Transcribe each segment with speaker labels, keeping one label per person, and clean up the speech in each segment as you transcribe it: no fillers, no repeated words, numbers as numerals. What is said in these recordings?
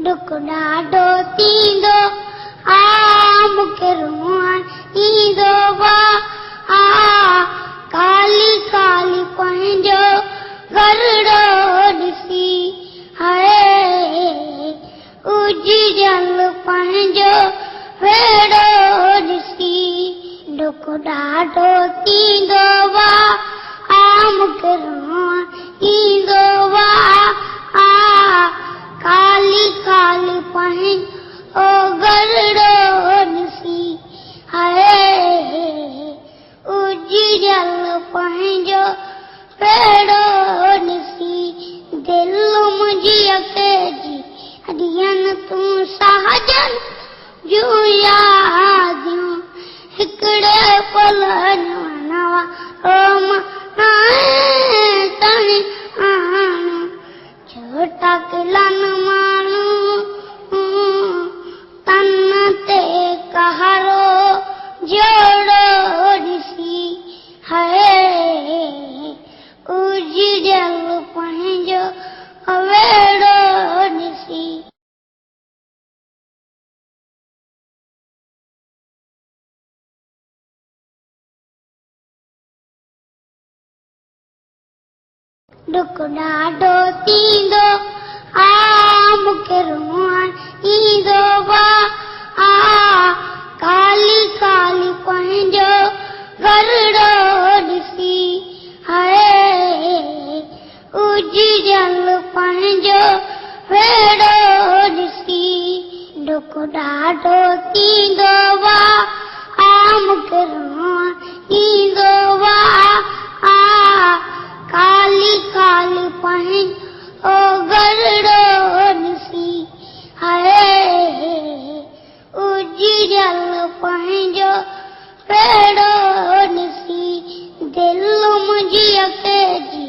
Speaker 1: दुख ॾाढो थींदो आ मूंखे रुअण ईंदो आ काली काली पंहिंजो गरड़ो ॾिसी हाय उजड़ियल पंहिंजो वेड़ो ॾिसी दुख ॾाढो थींदो आ मूंखे रुअण ईंदो आ काली काली पंहिंजो गरड़ो ॾिसी हाय उजड़ियल पंहिंजो वेड़ो ॾिसी दिलि मुंहिंजी अकेजी अॾियनि तूं साजन जूं यादियूं हिकिड़े पल नवा रोम ताईं आण छोटा किलन माण्हू तन ते कहारो जोड़ो ॾिसी हाय उजड़ियल पंहिंजो वेड़ो ॾिसी दुख ॾाढो थींदो आ मूंखे रुअण ईंदो आ काली काली पंहिंजो गरड़ो ॾिसी हाय उजड़ियल पंहिंजो वेड़ो ॾिसी दुख ॾाढो थींदो आ मूंखे रुअण ईंदो आ काली काली पंहिंजो गरड़ो ॾिसी हाय उजड़ियल पंहिंजो वेड़ो ॾिसी दिलि मुंहिंजी अकेजी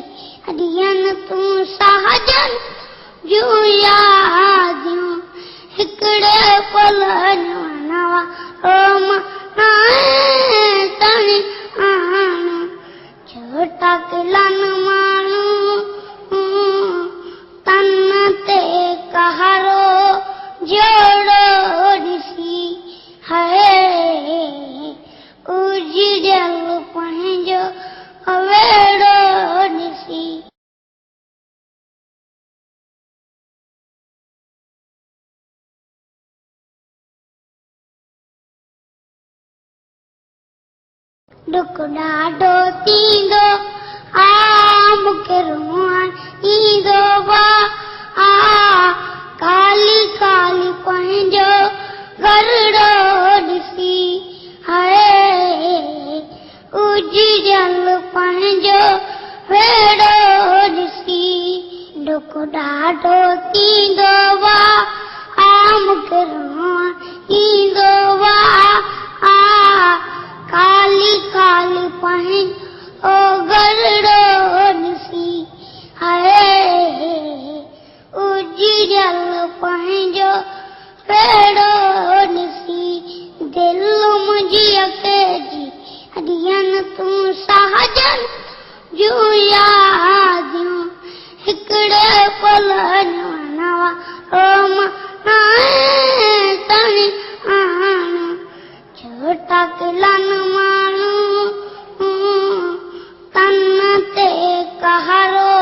Speaker 1: अॾियनि तूं साजन जूं यादियूं हिकिड़े पल नवा रोम ताईं आण छोटा किलन माण्हू तन ते कहारो जोड़ो ॾिसी हाय उजड़ियल पंहिंजो वेड़ो ॾिसी दुख ॾाढो थींदो आ मूंखे रुअण ईंदो आ काली काली पंहिंजो गरड़ो ॾिसी हाय उजड़ियल पंहिंजो वेड़ो ॾिसी दुख ॾाढो थींदो आ मूंखे रुअण ईंदो आ काली काली पंहिंजो गरड़ो ॾिसी हाय उजड़ियल पंहिंजो वेड़ो ॾिसी दिलि मुंहिंजी अकेजी अॾियनि तूं साजन जूं यादियूं हिकिड़े पल नवा रोम ताईं आण छोटा किलन माण्हू तन ते कहारो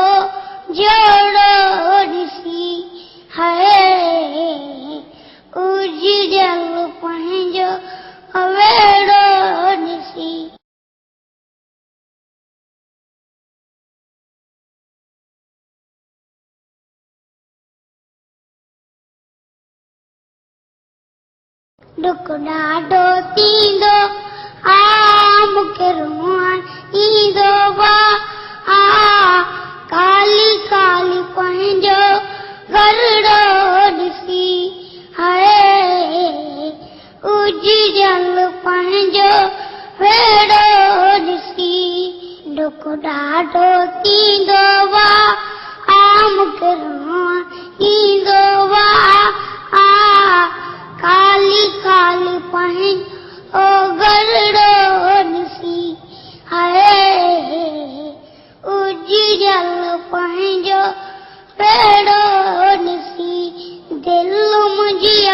Speaker 1: जोड़ो ॾिसी हाय उजड़ियल पंहिंजो वेड़ो ॾिसी दुख ॾाढो थींदो आ मूंखे रुअण ईंदो आ काली काली पंहिंजो गरड़ो ॾिसी हाय उजड़ियल पंहिंजो वेड़ो ॾिसी दुख ॾाढो थींदो आ मूंखे रुअण ईंदो आ काली काली पंहिंजो गरड़ो ॾिसी हाय उजड़ियल पंहिंजो वेड़ो ॾिसी दिल मुझी